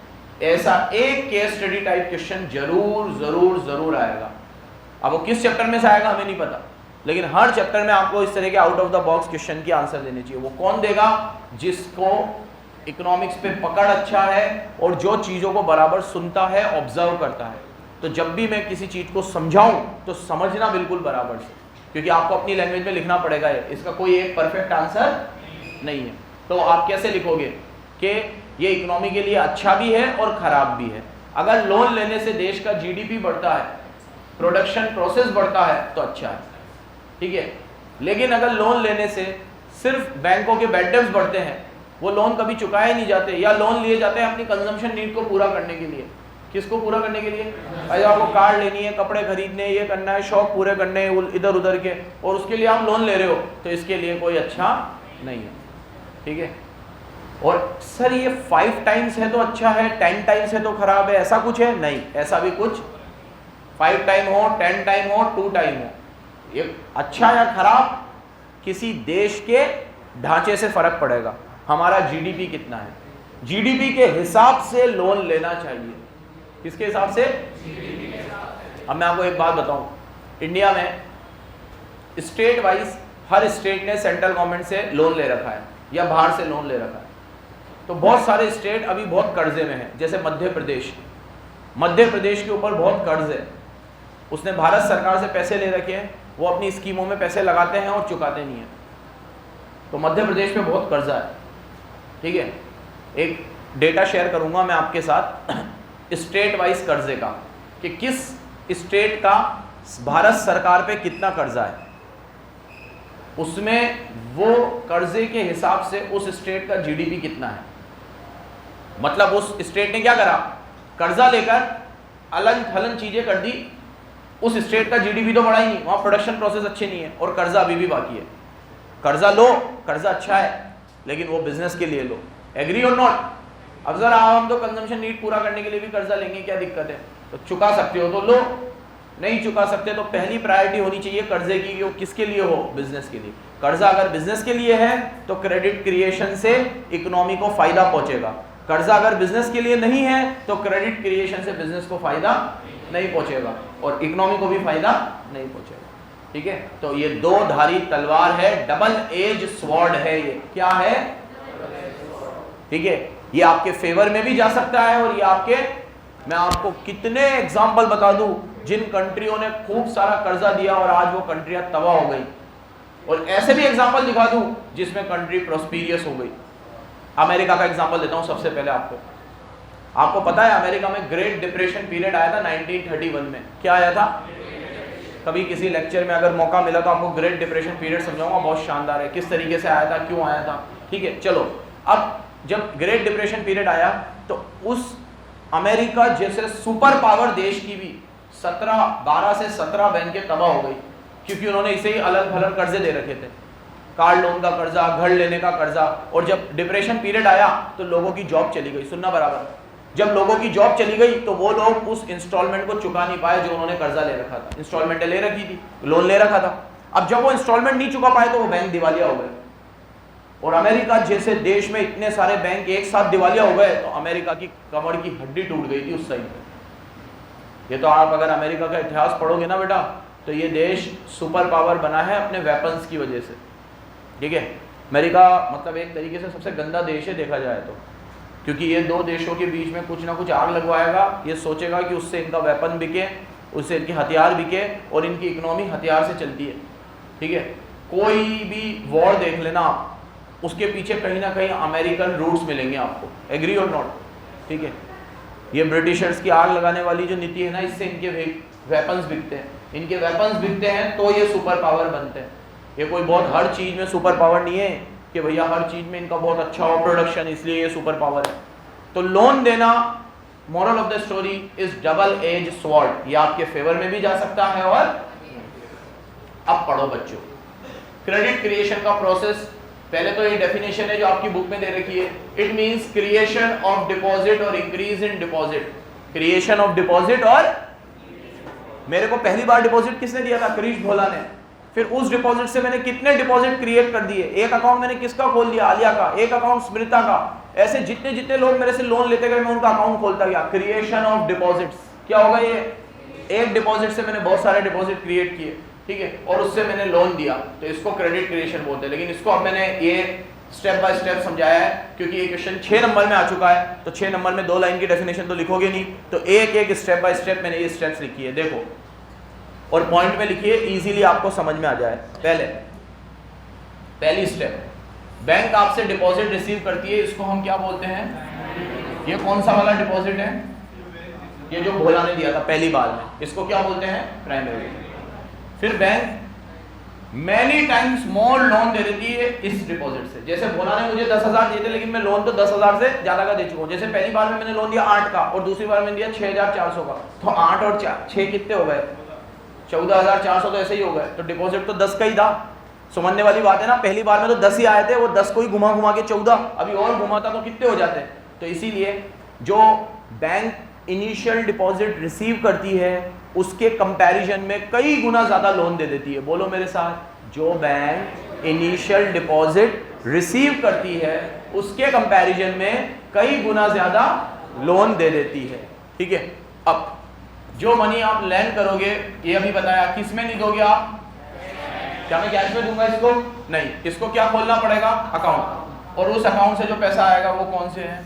ऐसा एक केस स्टडी टाइप क्वेश्चन जरूर जरूर जरूर आएगा। अब वो किस चैप्टर में से आएगा हमें नहीं पता, लेकिन हर चैप्टर में आपको इस तरह के out of the box question की आंसर देने चाहिए। वो कौन देगा? जिसको इकोनॉमिक्स पे पकड़ अच्छा है और जो चीज़ों को बराबर सुनता है, ऑब्जर्व करता है। तो जब भी मैं किसी चीज़ को समझाऊं तो समझना बिल्कुल बराबर से, क्योंकि आपको अपनी लैंग्वेज में लिखना पड़ेगा। इसका कोई एक परफेक्ट आंसर नहीं है। तो आप कैसे लिखोगे कि ये इकोनॉमी के लिए अच्छा भी है और ख़राब भी है? अगर लोन लेने से देश का जीडीपी बढ़ता है, प्रोडक्शन प्रोसेस बढ़ता है तो अच्छा है, ठीक है। लेकिन अगर लोन लेने से सिर्फ बैंकों के बैड डेट्स बढ़ते हैं, वो लोन कभी चुकाए नहीं जाते, या लोन लिए जाते हैं अपनी कंजम्पशन नीड को पूरा करने के लिए। किसको पूरा करने के लिए? अरे आपको कार लेनी है, कपड़े खरीदने, ये करना है, शौक पूरे करने हैं इधर उधर के, और उसके लिए आप लोन ले रहे हो, तो इसके लिए कोई अच्छा नहीं है, ठीक है। और सर ये 5 टाइम्स है तो अच्छा है, 10 टाइम्स है तो खराब है, ऐसा कुछ है? नहीं, ऐसा भी कुछ 5 टाइम हो, 10 टाइम हो, 2 टाइम हो, ये अच्छा या खराब किसी देश के ढांचे से फर्क पड़ेगा। हमारा जीडीपी कितना है, जीडीपी के हिसाब से लोन लेना चाहिए। किसके हिसाब से? अब मैं आपको एक बात बताऊं, इंडिया में स्टेट वाइज हर स्टेट ने सेंट्रल गवर्नमेंट से लोन ले रखा है या बाहर से लोन ले रखा है। तो बहुत सारे स्टेट अभी बहुत कर्जे में हैं, जैसे मध्य प्रदेश के ऊपर बहुत कर्ज है। उसने भारत सरकार से पैसे ले रखे हैं, वो अपनी स्कीमों में पैसे लगाते हैं और चुकाते नहीं हैं। तो मध्य प्रदेश में बहुत कर्जा है, ठीक है। एक डेटा शेयर करूंगा मैं आपके साथ स्टेट वाइज कर्जे का, कि किस स्टेट का भारत सरकार पे कितना कर्जा है, उसमें वो कर्जे के हिसाब से उस स्टेट का जीडीपी कितना है। मतलब उस स्टेट ने क्या करा, कर्जा लेकर अलग थलन चीजें कर दी, उस स्टेट का जीडीपी तो बढ़ा ही नहीं, वहां प्रोडक्शन प्रोसेस अच्छे नहीं है और कर्जा अभी भी बाकी है। कर्जा लो, कर्जा अच्छा है, लेकिन वो बिजनेस के लिए लो। एग्री और नॉट? अब जरा हम तो कंजम्पशन नीड पूरा करने के लिए भी कर्जा लेंगे, क्या दिक्कत है? तो चुका सकते हो तो लो, नहीं चुका सकते तो पहली प्रायोरिटी होनी चाहिए कर्जे की, वो किसके लिए हो? बिजनेस के लिए। कर्जा अगर बिजनेस के लिए है तो क्रेडिट क्रिएशन से इकोनॉमी को फायदा पहुंचेगा। कर्जा अगर बिजनेस के लिए नहीं है तो क्रेडिट क्रिएशन से बिजनेस को फायदा नहीं पहुंचेगा और इकोनॉमी को भी फायदा नहीं पहुंचेगा, ठीक है। तो ये दो धारी तलवार है, डबल एज स्वॉर्ड है। ये क्या है? ठीक है। ये आपके फेवर में भी जा सकता है और ये आपके, मैं आपको कितने एग्जाम्पल बता दूं जिन कंट्रियों ने खूब सारा कर्जा दिया और आज वो कंट्रियां तबाह हो गई, और ऐसे भी एग्जाम्पल दिखा दूं जिसमें कंट्री प्रोस्पीरियस हो गई। अमेरिका का एग्जाम्पल देता हूं सबसे पहले आपको पता है अमेरिका में ग्रेट डिप्रेशन पीरियड आया था 1931 में। क्या आया था? कभी किसी लेक्चर में अगर मौका मिला तो आपको ग्रेट डिप्रेशन पीरियड समझाऊंगा, बहुत शानदार है, किस तरीके से आया था, क्यों आया था, ठीक है। चलो, अब जब ग्रेट डिप्रेशन पीरियड आया तो उस अमेरिका जैसे सुपर पावर देश की भी 12 से 17 बैंकें तबाह हो गई, क्योंकि उन्होंने इसे ही अलग अलग कर्जे दे रखे थे, कार लोन का कर्जा, घर लेने का कर्जा। और जब डिप्रेशन पीरियड आया तो लोगों की जॉब चली गई। सुनना बराबर, जब लोगों की जॉब चली गई तो वो लोग उस इंस्टॉलमेंट को चुका नहीं पाए जो उन्होंने कर्जा ले रखा था। इंस्टॉलमेंट ले रखी थी, लोन ले रखा था। अब जब वो इंस्टॉलमेंट नहीं चुका पाए तो वो बैंक दिवालिया हो गए, और अमेरिका जैसे देश में इतने सारे बैंक एक साथ दिवालिया हो गए तो अमेरिका की कमर की हड्डी टूट गई थी उस टाइम पे। ये तो आप अगर अमेरिका का इतिहास पढ़ोगे ना बेटा, तो ये देश सुपर पावर बना है अपने वेपन्स की वजह से, ठीक है। अमेरिका मतलब एक तरीके से सबसे गंदा देश है देखा जाए तो, क्योंकि ये दो देशों के बीच में कुछ ना कुछ आग लगवाएगा, ये सोचेगा कि उससे इनका वेपन बिके, उससे इनके हथियार बिके, और इनकी इकोनॉमी हथियार से चलती है, ठीक है। कोई भी वॉर देख लेना आप, उसके पीछे कहीं ना कहीं अमेरिकन रूट्स मिलेंगे आपको। एग्री और नॉट? ठीक है। ये ब्रिटिशर्स की आग लगाने वाली जो नीति है ना, इससे इनके वेपन्स बिकते हैं, इनके वेपन्स बिकते हैं तो ये सुपर पावर बनते हैं। ये कोई बहुत हर चीज़ में सुपर पावर नहीं है कि भैया हर चीज़ में इनका बहुत अच्छा हो प्रोडक्शन, इसलिए ये सुपर पावर है। तो लोन देना, moral of the story is double edge sword, ये आपके फेवर में भी जा सकता है। और अब पढ़ो बच्चों, क्रेडिट क्रिएशन का प्रोसेस, पहले तो ये डेफिनेशन है जो आपकी बुक में दे रखी है। It means creation of deposit और increase in deposit. Creation of deposit, और मेरे को पहली बार डिपॉजिट किसने दिया था? क्रिश भोला ने। फिर उस डिपॉजिट से मैंने कितने डिपॉजिट क्रिएट कर दिए, एक अकाउंट मैंने किसका खोल दिया, आलिया का, एक अकाउंट स्मृता का, ऐसे जितने जितने लोग मेरे से लोन लेते गए मैं उनका अकाउंट खोलता गया। क्रिएशन ऑफ डिपॉजिट्स क्या होगा, ये एक डिपॉजिट से मैंने बहुत सारे डिपॉजिट क्रिएट किए, ठीक है, और उससे मैंने लोन दिया, तो इसको क्रेडिट क्रिएशन बोलते हैं। लेकिन इसको अब मैंने ये स्टेप बाय स्टेप समझाया है, क्योंकि ये क्वेश्चन 6 नंबर में आ चुका है, तो 6 नंबर में 2 लाइन की डेफिनेशन तो लिखोगे नहीं, तो एक एक स्टेप बाय स्टेप मैंने ये स्टेप्स लिखी है, देखो, और पॉइंट में लिखिए, इजीली आपको समझ में आ जाए। पहली स्टेप, बैंक आपसे डिपॉजिट रिसीव करती है, इसको हम क्या बोलते हैं, ये कौन सा वाला डिपॉजिट है, ये जो भोला ने दिया था पहली बार में, इसको क्या बोलते हैं, प्राइमरी। फिर bank many times more loan दे देती है इस डिपॉजिट से। जैसे भोला ने मुझे 10,000 दिए थे, लेकिन मैं लोन तो 10,000 से ज्यादा का दे चुका हूँ। जैसे पहली बार में मैंने लोन दिया 8 का और दूसरी बार मैंने दिया 6,400 का, तो 8 और 6 कितने हो गए, 14,400 तो ऐसे ही हो गए, तो डिपॉजिट तो 10 का ही था। समझने वाली बात है ना, पहली बार में तो 10 ही आए थे, वो 10 को ही घुमा घुमा के 14, अभी और घुमाता तो कितने हो जाते। तो इसीलिए जो बैंक इनिशियल डिपॉजिट रिसीव करती है उसके कंपैरिजन में कई गुना ज्यादा लोन दे देती है। बोलो मेरे साथ, जो बैंक इनिशियल डिपॉजिट रिसीव करती है उसके कंपैरिजन में कई गुना ज्यादा लोन दे देती है, ठीक है। अब जो मनी आप लैंड करोगे, ये अभी बताया, किस में नहीं दोगे आप, क्या मैं कैश में दूंगा इसको, नहीं, इसको क्या खोलना पड़ेगा, अकाउंट, और उस अकाउंट से जो पैसा आएगा वो कौन से है,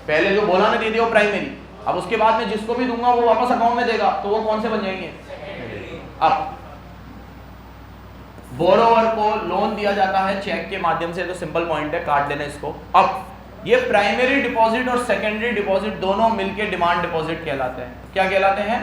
पहले जो बोला ने दे दिया वो प्राइमरी, अब उसके बाद में जिसको भी दूंगा वो वापस अकाउंट में देगा, तो वो कौन से बन जाएंगे। अब बोरोवर को लोन दिया जाता है चेक के माध्यम से, तो सिंपल पॉइंट है, काट देना इसको। अब ये प्राइमरी डिपॉजिट और सेकेंडरी डिपॉजिट दोनों मिलके डिमांड डिपॉजिट कहलाते हैं। क्या कहलाते हैं,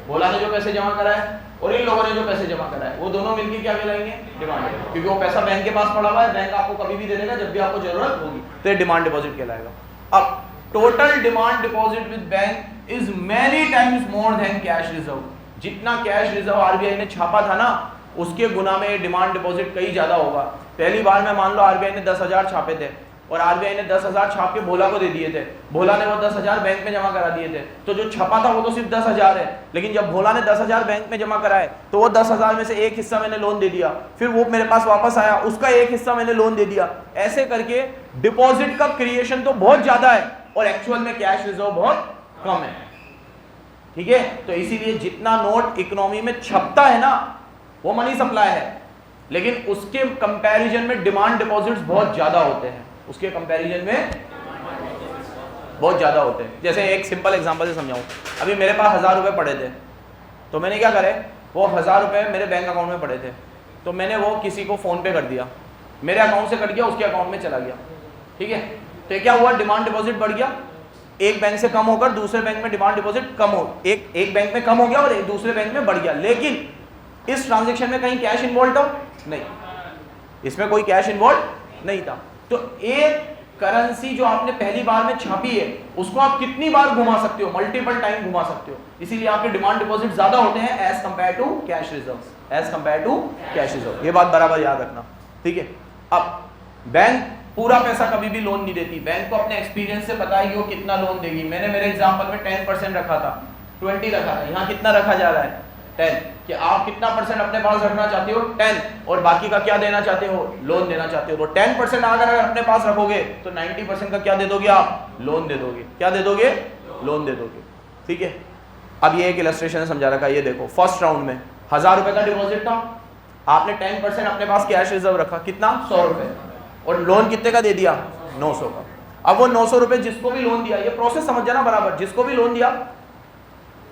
बोला ने जो पैसे जमा कराए और इन लोगों ने जो पैसे जमा कराए, वो दोनों मिलके क्या कहलाएंगे, डिमांड, क्योंकि वो पैसा बैंक के पास पड़ा हुआ है, बैंक आपको कभी भी दे देगा जब भी आपको जरूरत होगी, तो ये डिमांड डिपॉजिट कहलाएगा। अब total demand deposit with bank is many times more than cash reserve. जितना कैश रिजर्व आरबीआई ने छापा था ना, उसके गुना में डिमांड डिपॉजिट कई ज्यादा होगा। पहली बार में मान लो आरबीआई ने 10,000 छापे थे और आरबीआई ने 10,000 छाप के भोला को दे दिए थे, भोला ने वो 10,000 बैंक में जमा करा दिए थे, तो जो छपा था वो तो सिर्फ 10,000 है। लेकिन जब भोला ने 10,000 बैंक में जमा कराए तो वो 10,000 में से एक हिस्सा मैंने लोन दे दिया, फिर वो मेरे पास वापस आया, उसका एक हिस्सा मैंने लोन दे दिया। ऐसे करके डिपॉजिट का क्रिएशन तो बहुत ज्यादा है और एक्चुअल में कैश रिजर्व बहुत कम है, ठीक है। तो इसीलिए जितना नोट इकोनॉमी में छपता है ना, वो मनी सप्लाई है, लेकिन उसके कंपैरिजन में डिमांड डिपॉजिट्स बहुत ज्यादा होते हैं, उसके कंपैरिजन में बहुत ज्यादा होते हैं। जैसे एक सिंपल एग्जांपल से समझाऊं, अभी मेरे पास 1,000 रुपए पड़े थे, तो मैंने क्या करे, वो 1,000 रुपए मेरे बैंक अकाउंट में पड़े थे, तो मैंने वो किसी को फोन पे कर दिया, मेरे अकाउंट से कट गया, उसके अकाउंट में चला गया, ठीक है। तो क्या हुआ, डिमांड डिपॉजिट बढ़ गया, एक बैंक से कम होकर दूसरे बैंक में डिमांड डिपॉजिट कम हो, एक बैंक में कम हो गया और एक दूसरे बैंक में बढ़ गया। लेकिन इस ट्रांजैक्शन में कहीं कैश इन्वॉल्व था नहीं, इसमें कोई कैश इन्वॉल्व नहीं था। तो एक करेंसी जो आपने पहली बार में छापी है उसको आप कितनी बार घुमा सकते हो, मल्टीपल टाइम घुमा सकते हो, इसीलिए आपके डिमांड डिपॉजिट ज्यादा होते हैं as compare to cash reserves, as compare to cash reserve. ये बात बराबर याद रखना, ठीक है। अब बैंक पूरा पैसा कभी भी लोन नहीं देती, बैंक को अपने एक्सपीरियंस से पता है कि वो कितना लोन देगी। मैंने मेरे एग्जांपल में 10% रखा था, 20 रखा था, यहाँ कितना रखा जा रहा है 10, कि आप कितना परसेंट अपने पास रखना चाहते हो 10, और बाकी का क्या देना चाहते हो, लोन देना चाहते हो। तो 10% अगर अपने पास रखोगे तो 90% का क्या दे दोगे आप, लोन दे दोगे। क्या दे दोगे, लोन दे दोगे, ठीक है। अब ये एक इलस्ट्रेशन समझा रखा है, ये देखो, फर्स्ट राउंड में 1,000 रुपए का डिपॉजिट था, आपने 10% अपने पास कैश रिजर्व रखा, कितना, 100 रुपए, और लोन कितने का दे दिया, 900 का। अब वो 900 रुपए जिसको भी लोन दिया, ये प्रोसेस समझ जाना बराबर, जिसको भी लोन दिया,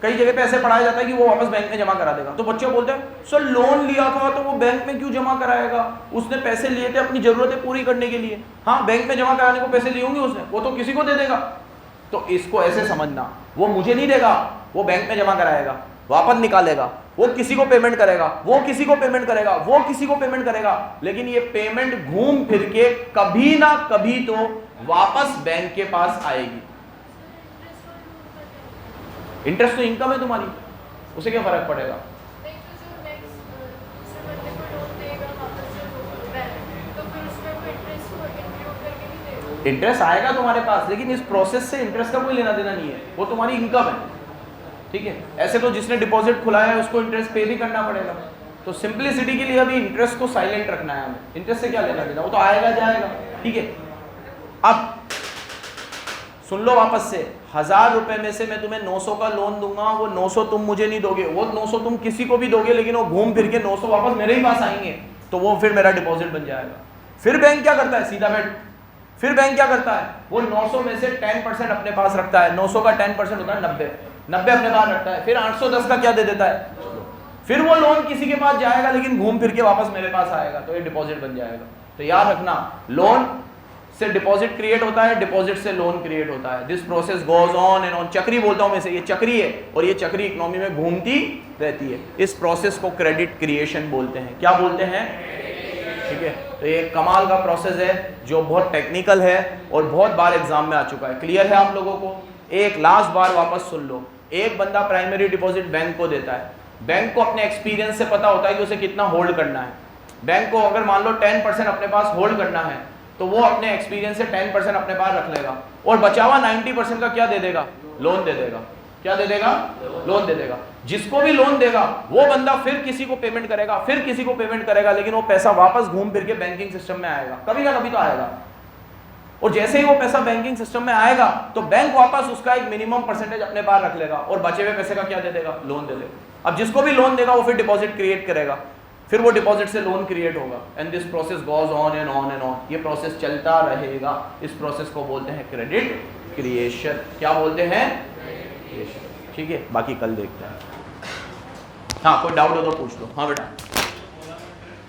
कई जगह पे ऐसे पढ़ाया जाता है कि वो वापस बैंक में जमा करा देगा। तो बच्चे बोलते हैं सर लोन लिया था तो वो बैंक में क्यों जमा कराएगा, उसने पैसे लिए थे अपनी जरूरतें पूरी करने के लिए। हाँ, बैंक में जमा कराने को पैसे लिए होंगे उसने, वो तो किसी को दे देगा। तो इसको ऐसे समझना, वो मुझे नहीं देगा, वो बैंक में जमा कराएगा, वापस निकालेगा, वो किसी को पेमेंट करेगा, वो किसी को पेमेंट करेगा, वो किसी को पेमेंट करेगा, लेकिन ये पेमेंट घूम फिर के कभी ना कभी तो वापस बैंक के पास आएगी। इंटरेस्ट तो इनकम है तुम्हारी, उसे क्या फर्क पड़ेगा। इंटरेस्ट आएगा तुम्हारे पास, लेकिन इस प्रोसेस से इंटरेस्ट का कोई लेना देना नहीं है, वो तुम्हारी इनकम है, ठीक है। ऐसे तो जिसने डिपॉजिट खुलाया है उसको इंटरेस्ट पे भी करना पड़ेगा। तो सिंपलिसिटी के लिए अभी इंटरेस्ट को साइलेंट रखना है हमें, इंटरेस्ट से क्या लेना देना, वो तो आएगा जाएगा, ठीक है। अब सुन लो वापस से, 1000 रुपए में से मैं तुम्हें 900 का लोन दूंगा, वो 900 तुम मुझे नहीं दोगे, वो 900 तुम किसी को भी दोगे, लेकिन वो घूम फिर के 900 वापस मेरे ही पास आएंगे, तो वो फिर मेरा डिपॉजिट बन जाएगा। फिर बैंक क्या करता है, सीधा बैठ, फिर बैंक क्या करता है, वो 900 में से 10% अपने पास रखता है, 900 का 10% होता है 90 अपने पास रखता है, फिर 810 का क्या दे देता है, फिर वो लोन किसी के पास जाएगा लेकिन घूम फिर के वापस मेरे पास आएगा, तो ये डिपॉजिट बन जाएगा। तो याद रखना, लोन से डिपॉजिट क्रिएट होता है, डिपॉजिट से लोन क्रिएट होता है। This process goes on and on. चक्री बोलता हूं मैं से, ये चक्री है और ये चक्री इकोनॉमी में घूमती रहती है। इस प्रोसेस को क्रेडिट क्रिएशन बोलते हैं। क्या बोलते हैं, ठीक है। तो ये कमाल का प्रोसेस है जो बहुत टेक्निकल है और बहुत बार एग्जाम में आ चुका है। क्लियर है आप लोगों को? एक लास्ट बार वापस सुन लो। एक बंदा प्राइमरी डिपॉजिट बैंक को देता है, बैंक को अपने एक्सपीरियंस से पता होता है कि उसे कितना होल्ड करना है। बैंक को अगर मान लो 10% अपने पास होल्ड करना है, तो वो अपने एक्सपीरियंस से 10% अपने पास रख लेगा और बचा हुआ 90% का क्या दे देगा, लोन दे देगा। क्या दे देगा, लोन दे देगा। जिसको भी लोन देगा वो बंदा फिर किसी को पेमेंट करेगा, फिर किसी को पेमेंट करेगा, लेकिन वो पैसा वापस घूम फिर के बैंकिंग सिस्टम में आएगा, कभी ना कभी तो आएगा। और जैसे ही वो पैसा बैंकिंग सिस्टम में आएगा तो बैंक वापस उसका एक मिनिमम परसेंटेज अपने पास रख लेगा और बचे हुए पैसे का क्या दे देगा, लोन दे देगा। अब जिसको भी लोन देगा वो फिर डिपॉजिट क्रिएट करेगा, फिर वो डिपॉजिट से लोन क्रिएट होगा, and this process goes on and on and on. ये प्रोसेस चलता रहेगा। इस प्रोसेस को बोलते हैं क्रेडिट क्रिएशन। क्या बोलते हैं, ठीक है। बाकी कल देखते हैं। हाँ, कोई डाउट हो तो पूछ लो। हाँ बेटा।